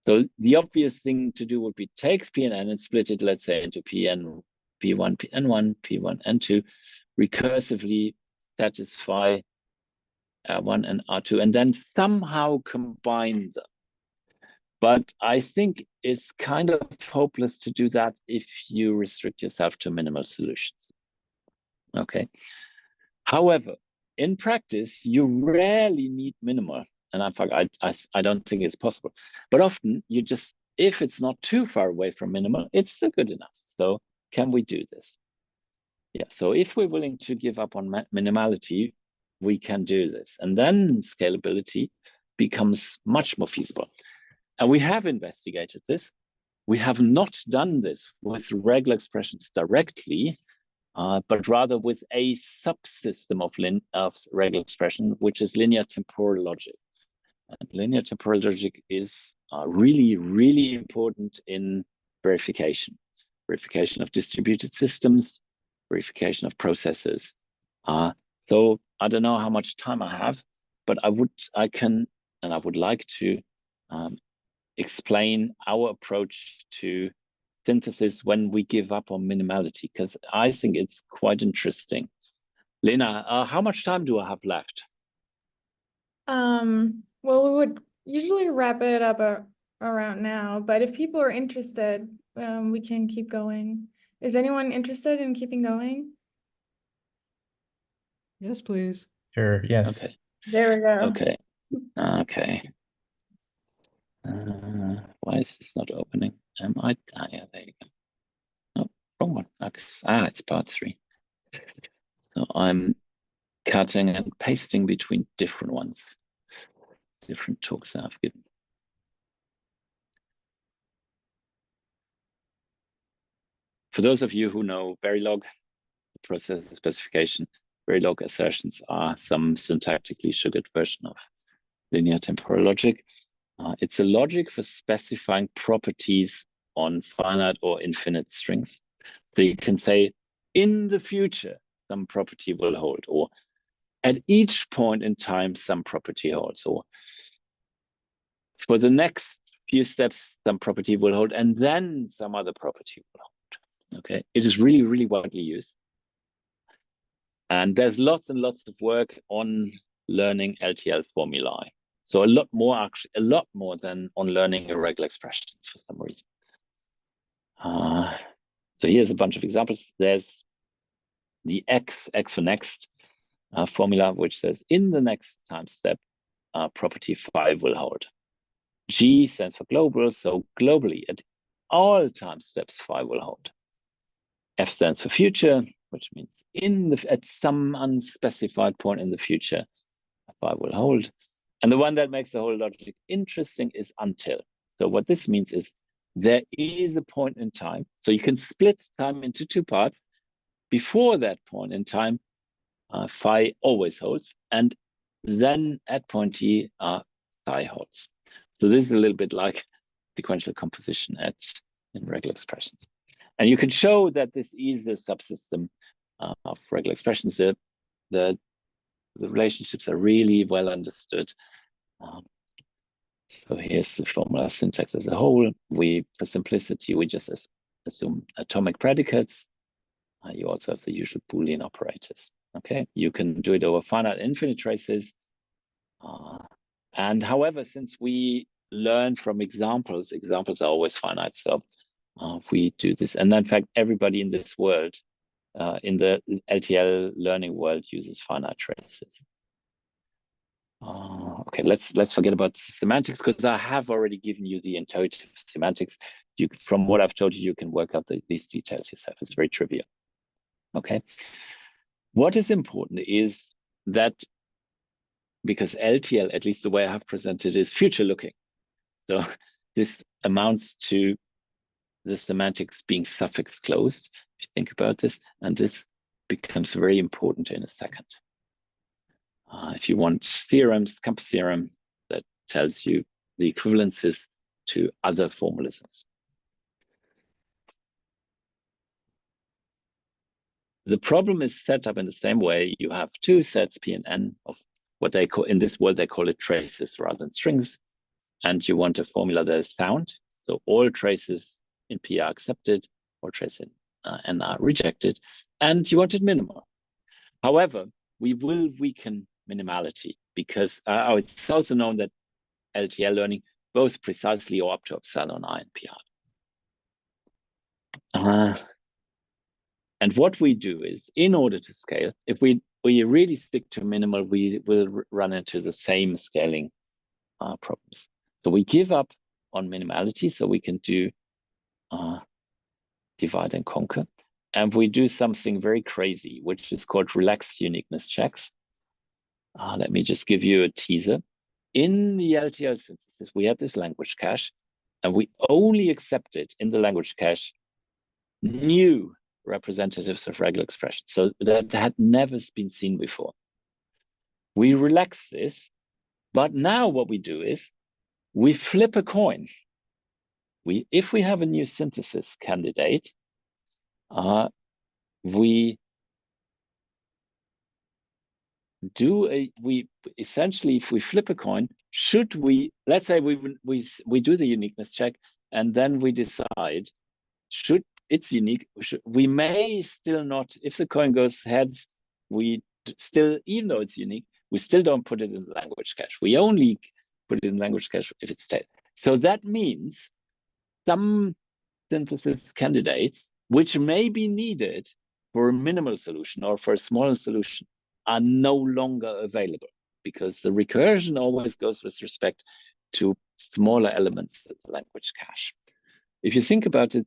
So the obvious thing to do would be take PNN and split it, let's say, into P1, Pn1, P1, N2, recursively satisfy R1 and R2, and then somehow combine them. But I think it's kind of hopeless to do that if you restrict yourself to minimal solutions. Okay. However, in practice, you rarely need minimal. And in fact, I don't think it's possible. But often you just, if it's not too far away from minimal, it's still good enough. So can we do this? Yeah, so if we're willing to give up on minimality, we can do this. And then scalability becomes much more feasible. And we have investigated this. We have not done this with regular expressions directly, but rather with a subsystem of regular expression, which is linear temporal logic. And linear temporal logic is really, really important in verification of distributed systems, verification of processes. So I don't know how much time I have, but I would like to explain our approach to synthesis when we give up on minimality, because I think it's quite interesting. Lena, how much time do I have left? Well, we would usually wrap it up around now, but if people are interested, we can keep going. Is anyone interested in keeping going? Yes, please. Sure, yes. Okay. There we go. Okay. Okay. Why is this not opening? Yeah, there you go. Oh, wrong one. It's part 3. So I'm cutting and pasting between different ones, different talks that I've given. For those of you who know Verilog, the process specification, Verilog assertions are some syntactically sugared version of linear temporal logic. It's a logic for specifying properties on finite or infinite strings. So you can say, in the future, some property will hold, or at each point in time, some property holds, or for the next few steps, some property will hold, and then some other property will hold. Okay, it is really, really widely used. And there's lots and lots of work on learning LTL formulae. So a lot more than on learning irregular expressions for some reason. So here's a bunch of examples. There's the X for next formula, which says in the next time step, property 5 will hold. G stands for global, so globally at all time steps 5 will hold. F stands for future, which means at some unspecified point in the future, 5 will hold. And the one that makes the whole logic interesting is until. So what this means is there is a point in time. So you can split time into 2 parts. Before that point in time, phi always holds. And then at point t, psi holds. So this is a little bit like sequential composition in regular expressions. And you can show that this is a subsystem of regular expressions. The relationships are really well understood. So here's the formula syntax as a whole. For simplicity, we just assume atomic predicates. You also have the usual Boolean operators. Okay, you can do it over finite and infinite traces. And however, since we learn from examples are always finite. So we do this. And in fact, everybody in this world, in the LTL learning world, uses finite traces. Okay, let's forget about semantics, because I have already given you the intuitive semantics. From what I've told you, you can work out these details yourself. It's very trivial. Okay. What is important is that, because LTL, at least the way I have presented, is future looking. So this amounts to the semantics being suffix closed, if you think about this, and this becomes very important in a second. If you want theorems, campus theorem, that tells you the equivalences to other formalisms. The problem is set up in the same way. You have two sets, P and N, of what they call, in this world, they call it traces rather than strings. And you want a formula that is sound. So all traces in P are accepted, all traces in N are rejected. And you want it minimal. However, we will weaken minimality, because it's also known that LTL learning both precisely or up to epsilon I and PR. And what we do is, in order to scale, if we really stick to minimal, we will run into the same scaling problems. So we give up on minimality so we can do divide and conquer. And we do something very crazy, which is called relaxed uniqueness checks. Let me just give you a teaser. In the LTL synthesis, we have this language cache, and we only accepted in the language cache new representatives of regular expressions. So that had never been seen before. We relax this, but now what we do is we flip a coin. If we have a new synthesis candidate, we essentially, if we flip a coin, should we, let's say we do the uniqueness check, and then we decide, should it's unique, we may still not, if the coin goes heads, we still, even though it's unique, we still don't put it in the language cache. We only put it in language cache if it's tailed. So that means some synthesis candidates, which may be needed for a minimal solution or for a smaller solution, are no longer available, because the recursion always goes with respect to smaller elements of the language cache. If you think about it,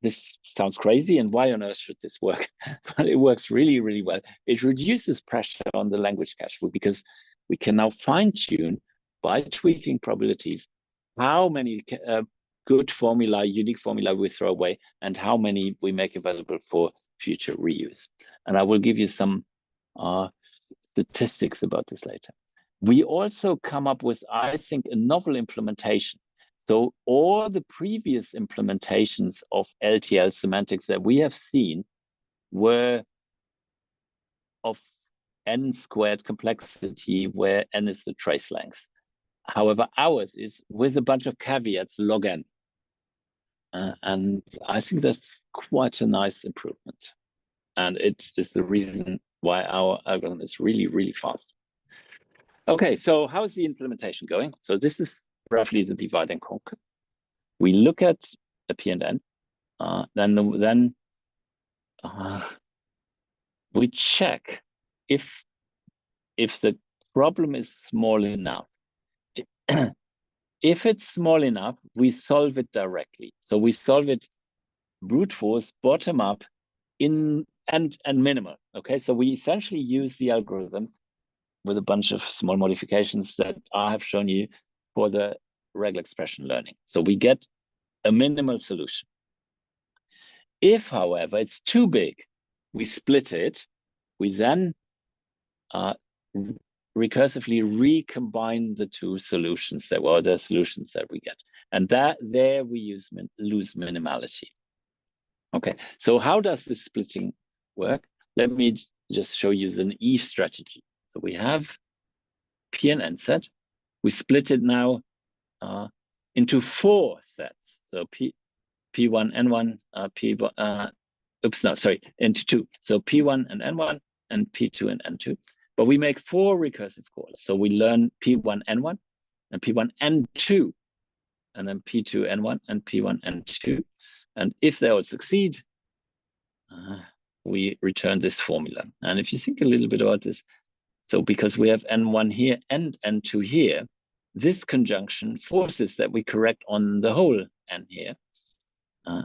this sounds crazy, and why on earth should this work? But it works really, really well. It reduces pressure on the language cache, because we can now fine-tune, by tweaking probabilities, how many good formula, unique formula we throw away, and how many we make available for future reuse. And I will give you some statistics about this later. We also come up with, I think, a novel implementation. So all the previous implementations of LTL semantics that we have seen were of n squared complexity, where n is the trace length. However, ours is with a bunch of caveats, log n. And I think that's quite a nice improvement. And it is the reason why our algorithm is really, really fast. Okay, so how is the implementation going? So this is roughly the divide and conquer. We look at a P and N, then we check if the problem is small enough. If it's small enough, we solve it directly. So we solve it brute force, bottom up, and minimal. Okay, so we essentially use the algorithm with a bunch of small modifications that I have shown you for the regular expression learning. So we get a minimal solution. If, however, it's too big, we split it. We then recursively recombine the two solutions that were the solutions that we get. And there we lose minimality. Okay, so how does this splitting work? Let me just show you the E strategy. So we have P and N set. We split it now into 4 sets. So P1, N1, into 2. So P1 and N1 and P2 and N2. But we make 4 recursive calls. So we learn P1, N1 and P1, N2, and then P2, N1 and P1, N2. And if they all succeed, we return this formula. And if you think a little bit about this, So because we have n1 here and n2 here, this conjunction forces that we correct on the whole n here.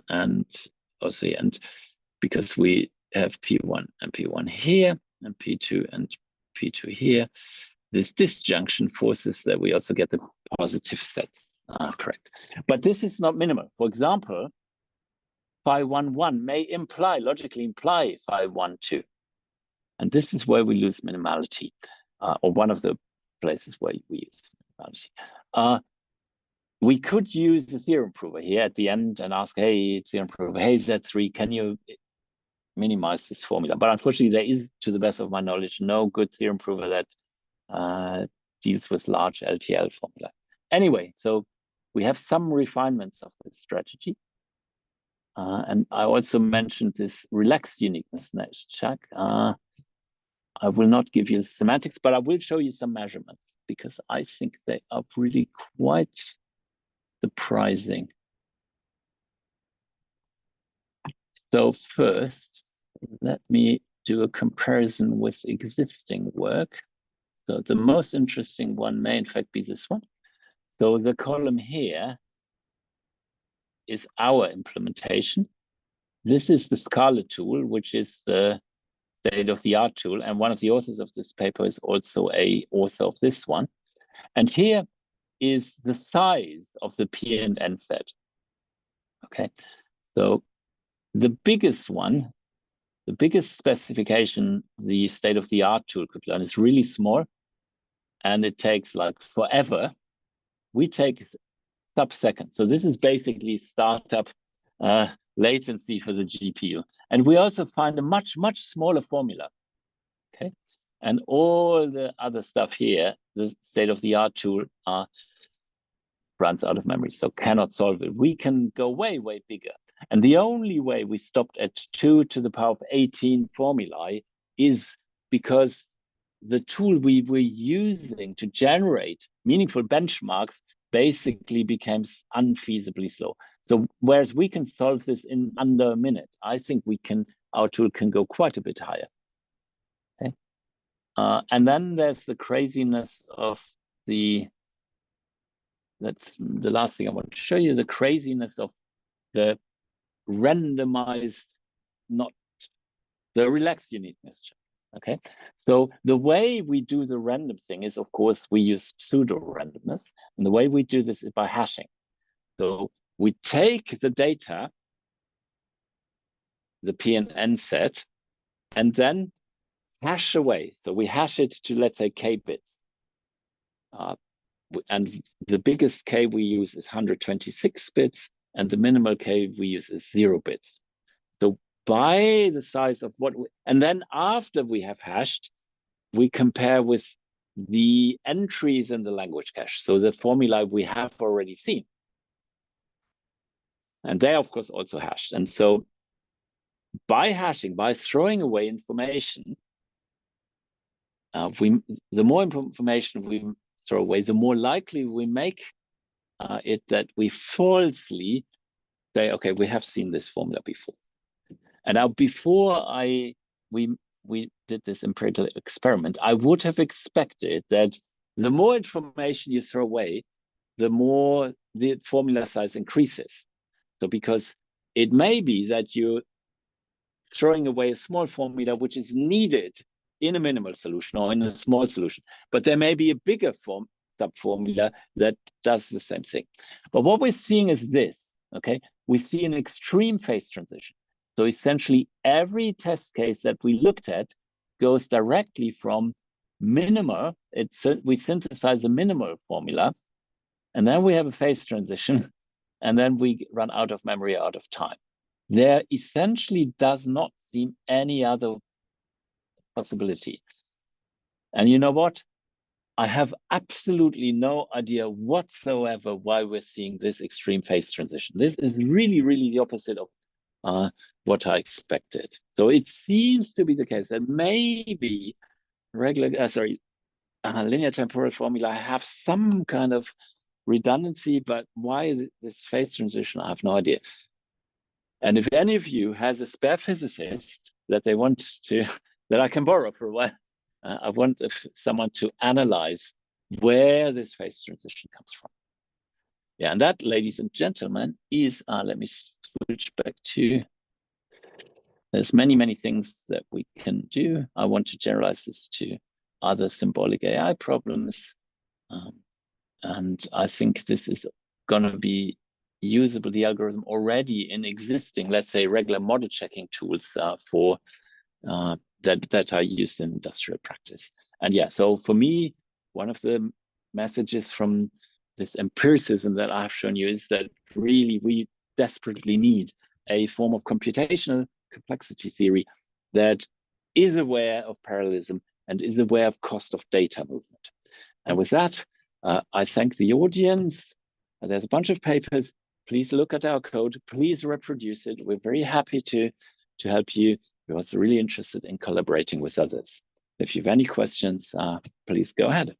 And also, and because we have P1 and P1 here, and P2 and P2 here, this disjunction forces that we also get the positive sets correct. But this is not minimal. For example, phi 1, 1 may logically imply phi 1, 2. And this is where we lose minimality, or one of the places where we use minimality. We could use the theorem prover here at the end and ask, hey, theorem prover, hey, Z3, can you minimize this formula? But unfortunately, there is, to the best of my knowledge, no good theorem prover that deals with large LTL formula. Anyway, so we have some refinements of this strategy. And I also mentioned this relaxed uniqueness check. I will not give you semantics, but I will show you some measurements because I think they are really quite surprising. So first, let me do a comparison with existing work. So the most interesting one may in fact be this one. So the column here is our implementation. This is the Scarlet tool, which is the state-of-the-art tool. And one of the authors of this paper is also an author of this one. And here is the size of the P and N set. Okay, so the biggest one, the biggest specification the state-of-the-art tool could learn is really small, and it takes like forever. We take sub-second. So this is basically startup latency for the GPU. And we also find a much, much smaller formula. Okay, and all the other stuff here, the state-of-the-art tool runs out of memory, so cannot solve it. We can go way, way bigger. And the only way we stopped at 2 to the power of 18 formulae is because the tool we were using to generate meaningful benchmarks basically became unfeasibly slow. So whereas we can solve this in under a minute, I think our tool can go quite a bit higher. Okay. And then there's the craziness of that's the last thing I want to show you, the craziness of the randomized, not the relaxed uniqueness check. Okay, so the way we do the random thing is, of course, we use pseudo randomness, and the way we do this is by hashing. So we take the data, the P and N set, and then hash away. So we hash it to, let's say, k bits. And the biggest k we use is 126 bits, and the minimal k we use is 0 bits. So by the size of and then after we have hashed, we compare with the entries in the language cache. So the formula we have already seen. And they, of course, also hashed. And so by hashing, by throwing away information, the more information we throw away, the more likely we make it that we falsely say, okay, we have seen this formula before. And now before we did this empirical experiment, I would have expected that the more information you throw away, the more the formula size increases. So because it may be that you're throwing away a small formula which is needed in a minimal solution or in a small solution, but there may be a bigger sub-formula that does the same thing. But what we're seeing is this, okay? We see an extreme phase transition. So essentially every test case that we looked at goes directly from minimal, we synthesize a minimal formula, and then we have a phase transition, and then we run out of memory, out of time. There essentially does not seem any other possibility. And you know what? I have absolutely no idea whatsoever why we're seeing this extreme phase transition. This is really, really the opposite of what I expected. So it seems to be the case that maybe linear temporal formula have some kind of redundancy, but why this phase transition, I have no idea. And if any of you has a spare physicist that they want to, that I can borrow for a while, I want someone to analyze where this phase transition comes from. Yeah, and that, ladies and gentlemen, is, let me switch back to, there's many things that we can do. I want to generalize this to other symbolic AI problems. And I think this is going to be usable, the algorithm already in existing, let's say, regular model checking tools for that are used in industrial practice. And yeah, so for me, one of the messages from this empiricism that I've shown you is that really we desperately need a form of computational complexity theory that is aware of parallelism and is aware of cost of data movement. And with that, I thank the audience. There's a bunch of papers. Please look at our code. Please reproduce it. We're very happy to help you. We're also really interested in collaborating with others. If you have any questions, please go ahead.